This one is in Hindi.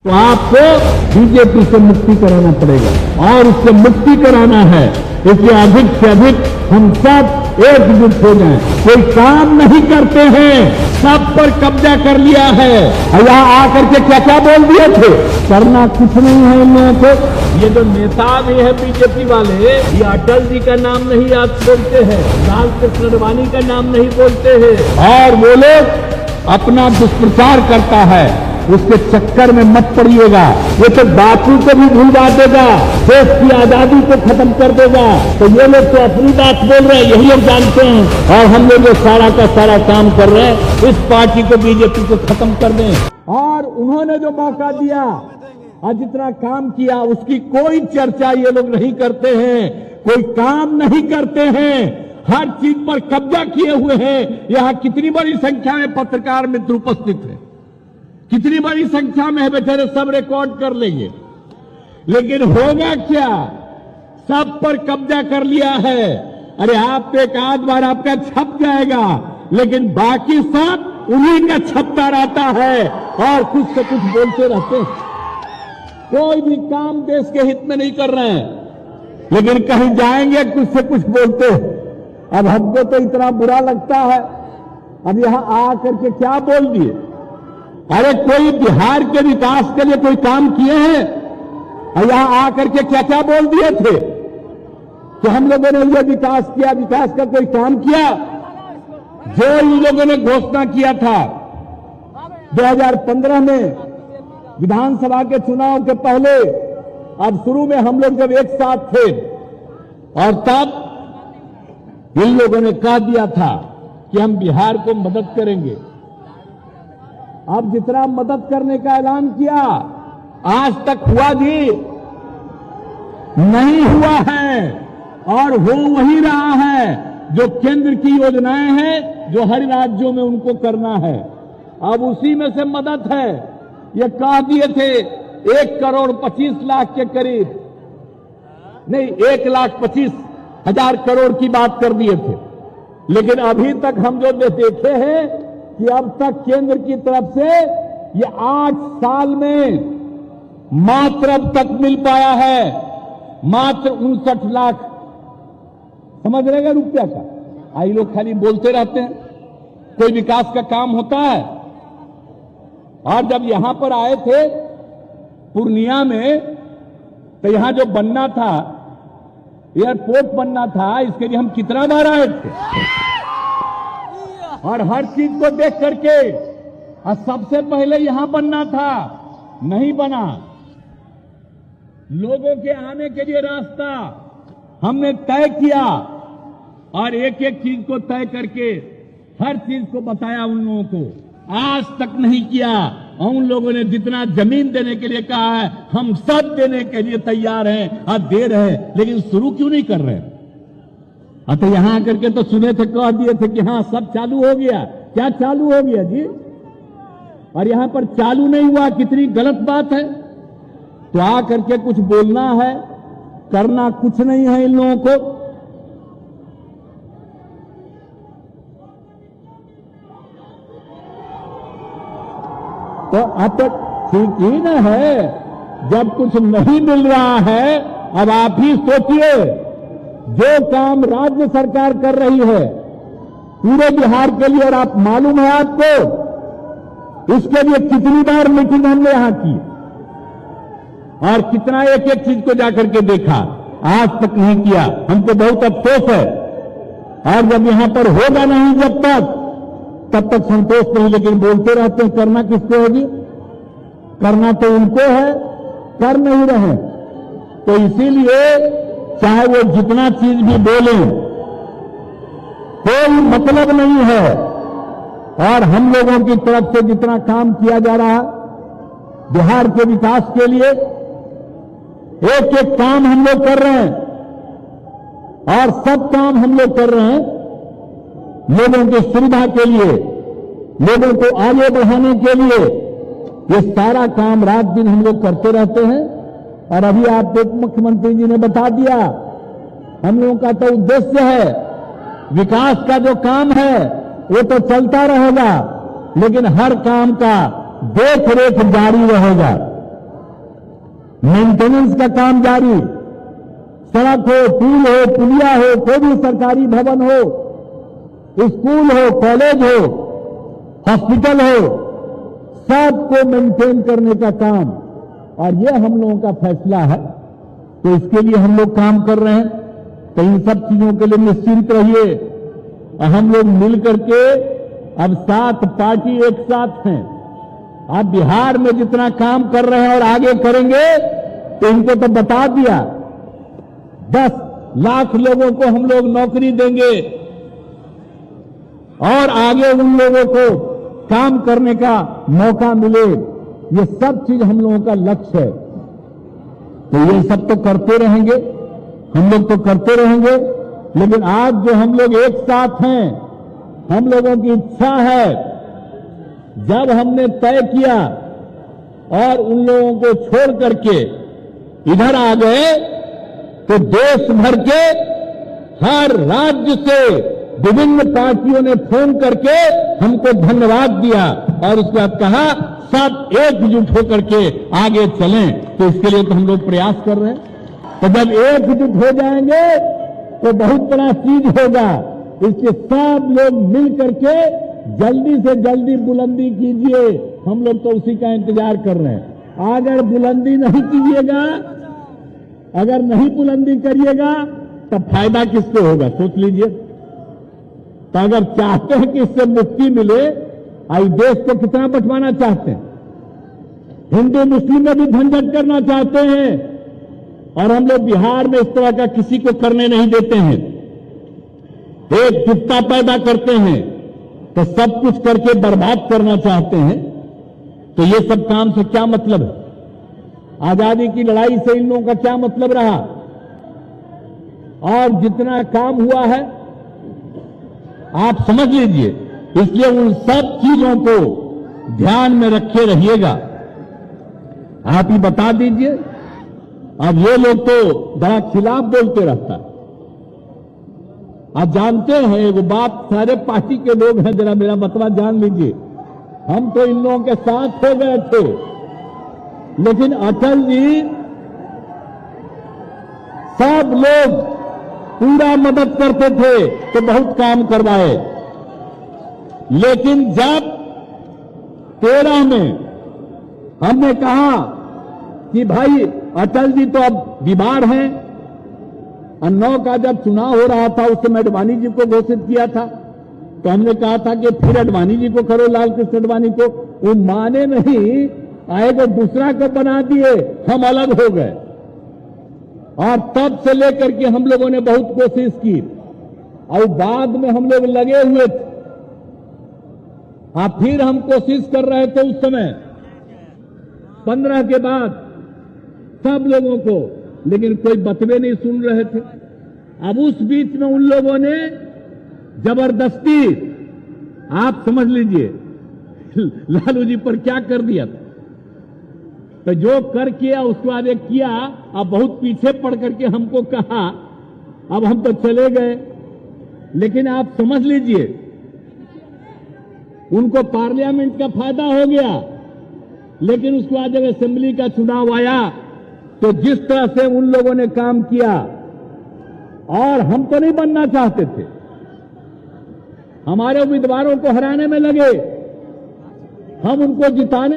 तो आपको बीजेपी से मुक्ति कराना पड़ेगा और उससे मुक्ति कराना है। इसलिए अधिक से अधिक हम सब एकजुट हो जाएं। कोई काम नहीं करते हैं, सब पर कब्जा कर लिया है। यहाँ आकर के क्या क्या बोल दिए थे, करना कुछ नहीं है इन लोगों को। ये जो नेता भी है बीजेपी वाले, ये अटल जी का नाम नहीं याद बोलते हैं, लाल कृष्ण अडवाणी का नाम नहीं बोलते हैं, और वो लोग अपना दुष्प्रचार करता है। उसके चक्कर में मत पड़िएगा। ये तो बापू को भी भूलवा देगा, देश की आजादी को खत्म कर देगा। तो ये लोग तो अपनी बात बोल रहे हैं, यही लोग जानते हैं, और हम लोग जो सारा का सारा काम कर रहे हैं, इस पार्टी को बीजेपी को खत्म कर दें। और उन्होंने जो मौका दिया और जितना काम किया, उसकी कोई चर्चा ये लोग नहीं करते हैं, कोई काम नहीं करते हैं, हर चीज पर कब्जा किए हुए हैं। यहाँ कितनी बड़ी संख्या में पत्रकार मित्र उपस्थित है, कितनी बड़ी संख्या में है, बेचारे सब रिकॉर्ड कर लेंगे। लेकिन होगा क्या, सब पर कब्जा कर लिया है। अरे आप एक आध बार आपका छप जाएगा, लेकिन बाकी सब उन्हीं का छपता रहता है और कुछ से कुछ बोलते रहते हैं। कोई भी काम देश के हित में नहीं कर रहे हैं, लेकिन कहीं जाएंगे कुछ से कुछ बोलते हैं। अब हमको तो इतना बुरा लगता है, अब यहां आकर के क्या बोल दिए। अरे कोई बिहार के विकास के लिए कोई काम किए हैं, और यहां आकर के क्या क्या बोल दिए थे कि हम लोगों ने ये विकास किया, विकास का कोई काम किया। जो इन लोगों ने घोषणा किया था 2015 में विधानसभा के चुनाव के पहले, अब शुरू में हम लोग जब एक साथ थे, और तब इन लोगों ने कह दिया था कि हम बिहार को मदद करेंगे। अब जितना मदद करने का ऐलान किया, आज तक हुआ जी नहीं हुआ है, और हो वही रहा है जो केंद्र की योजनाएं हैं, जो हर राज्यों में उनको करना है। अब उसी में से मदद है। ये कह दिए थे 1,25,00,000 के करीब, नहीं 1,25,000 करोड़ की बात कर दिए थे। लेकिन अभी तक हम जो देखे हैं कि अब तक केंद्र की तरफ से ये 8 साल में मात्र अब तक मिल पाया है मात्र 59 लाख, समझ रहे हैं, रुपया का। आई लोग खाली बोलते रहते हैं, कोई विकास का काम होता है। और जब यहां पर आए थे पूर्णिया में, तो यहां जो बनना था, एयरपोर्ट बनना था, इसके लिए हम कितना बार आए थे, और हर चीज को देख करके, और सबसे पहले यहां बनना था, नहीं बना। लोगों के आने के लिए रास्ता हमने तय किया, और एक एक चीज को तय करके हर चीज को बताया उन लोगों को। आज तक नहीं किया। उन लोगों ने जितना जमीन देने के लिए कहा है, हम सब देने के लिए तैयार हैं और दे रहे हैं, लेकिन शुरू क्यों नहीं कर रहे। तो यहां आकर के तो सुने थे, कह दिए थे कि हाँ सब चालू हो गया। क्या चालू हो गया जी, और यहां पर चालू नहीं हुआ, कितनी गलत बात है। तो आकर के कुछ बोलना है, करना कुछ नहीं है इन लोगों को। तो अब तक ठीक ही न है, जब कुछ नहीं मिल रहा है। अब आप ही सोचिए, जो काम राज्य सरकार कर रही है पूरे बिहार के लिए, और आप मालूम है आपको, इसके लिए कितनी बार मीटिंग हमने यहां की, और कितना एक एक चीज को जाकर के देखा, आज तक नहीं किया। हमको बहुत अफसोस है। और जब यहां पर होगा नहीं जब तक, तब तक संतोष नहीं। लेकिन बोलते रहते हैं, करना किसको होगी, करना तो उनको है, कर नहीं रहे। तो इसीलिए चाहे वो जितना चीज भी बोले, कोई मतलब नहीं है। और हम लोगों की तरफ से जितना काम किया जा रहा है बिहार के विकास के लिए, एक एक काम हम लोग कर रहे हैं, और सब काम हम लोग कर रहे हैं लोगों की सुविधा के लिए, लोगों को आगे बढ़ाने के लिए। ये सारा काम रात दिन हम लोग करते रहते हैं। और अभी आप मुख्यमंत्री जी ने बता दिया, हम लोगों का तो उद्देश्य है, विकास का जो काम है वो तो चलता रहेगा, लेकिन हर काम का देख रेख जारी रहेगा। मेंटेनेंस का काम जारी, सड़क हो, पुल हो, पुलिया हो, कोई भी सरकारी भवन हो, स्कूल हो, कॉलेज हो, हॉस्पिटल हो, सबको मेंटेन करने का काम, और ये हम लोगों का फैसला है। तो इसके लिए हम लोग काम कर रहे हैं। तो इन सब चीजों के लिए निश्चिंत रहिए। और हम लोग मिल करके अब 7 पार्टी एक साथ हैं। आप बिहार में जितना काम कर रहे हैं और आगे करेंगे, तो इनको तो बता दिया 10 लाख लोगों को हम लोग नौकरी देंगे और आगे उन लोगों को काम करने का मौका मिले। ये सब चीज हम लोगों का लक्ष्य है। तो ये सब तो करते रहेंगे, हम लोग तो करते रहेंगे। लेकिन आज जो हम लोग एक साथ हैं, हम लोगों की इच्छा है, जब हमने तय किया और उन लोगों को छोड़ करके इधर आ गए, तो देश भर के हर राज्य से विभिन्न पार्टियों ने फोन करके हमको धन्यवाद दिया और उसके बाद कहा सब एकजुट होकर के आगे चलें। तो इसके लिए तो हम लोग प्रयास कर रहे हैं। तो जब एकजुट हो जाएंगे तो बहुत बड़ा चीज होगा। इसलिए सब लोग मिल करके जल्दी से जल्दी बुलंदी कीजिए। हम लोग तो उसी का इंतजार कर रहे हैं। अगर बुलंदी नहीं कीजिएगा, अगर नहीं बुलंदी करिएगा, तब फायदा किसको होगा, सोच लीजिए। तो अगर चाहते हैं कि इससे मुक्ति मिले, आई देश को कितना बंटवाना चाहते हैं, हिंदू मुस्लिम में भी झंझट करना चाहते हैं, और हम लोग बिहार में इस तरह का किसी को करने नहीं देते हैं। एक जुटता पैदा करते हैं तो सब कुछ करके बर्बाद करना चाहते हैं। तो ये सब काम से क्या मतलब है? आजादी की लड़ाई से इन लोगों का क्या मतलब रहा? और जितना काम हुआ है आप समझ लीजिए। इसलिए उन सब चीजों को ध्यान में रखे रहिएगा। आप ही बता दीजिए। अब ये लोग तो बड़ा खिलाफ बोलते रहता है। आप जानते हैं एगो बात, सारे पार्टी के लोग हैं, जरा मेरा मतवा जान लीजिए। हम तो इन लोगों के साथ हो गए थे, लेकिन अटल जी सब लोग पूरा मदद करते थे तो बहुत काम करवाए। लेकिन जब 13 में हमने कहा कि भाई अटल जी तो अब बीमार हैं, और 9 का जब चुनाव हो रहा था उस समय अडवाणी जी को घोषित किया था, तो हमने कहा था कि फिर अडवाणी जी को करो, लाल कृष्ण अडवाणी को। वो माने नहीं, आएगा दूसरा को बना दिए, हम अलग हो गए। और तब से लेकर के हम लोगों ने बहुत कोशिश की, और बाद में हम लोग लगे हुए थे। फिर हम कोशिश कर रहे थे उस समय 15 के बाद सब लोगों को, लेकिन कोई बतवे नहीं सुन रहे थे। अब उस बीच में उन लोगों ने जबरदस्ती, आप समझ लीजिए, लालू जी पर क्या कर दिया था। तो जो कर किया उसके बाद एक किया, अब बहुत पीछे पड़ करके हमको कहा अब हम तो चले गए। लेकिन आप समझ लीजिए, उनको पार्लियामेंट का फायदा हो गया, लेकिन उसके बाद जब असेंबली का चुनाव आया तो जिस तरह से उन लोगों ने काम किया, और हम तो नहीं बनना चाहते थे, हमारे उम्मीदवारों को हराने में लगे, हम उनको जिताने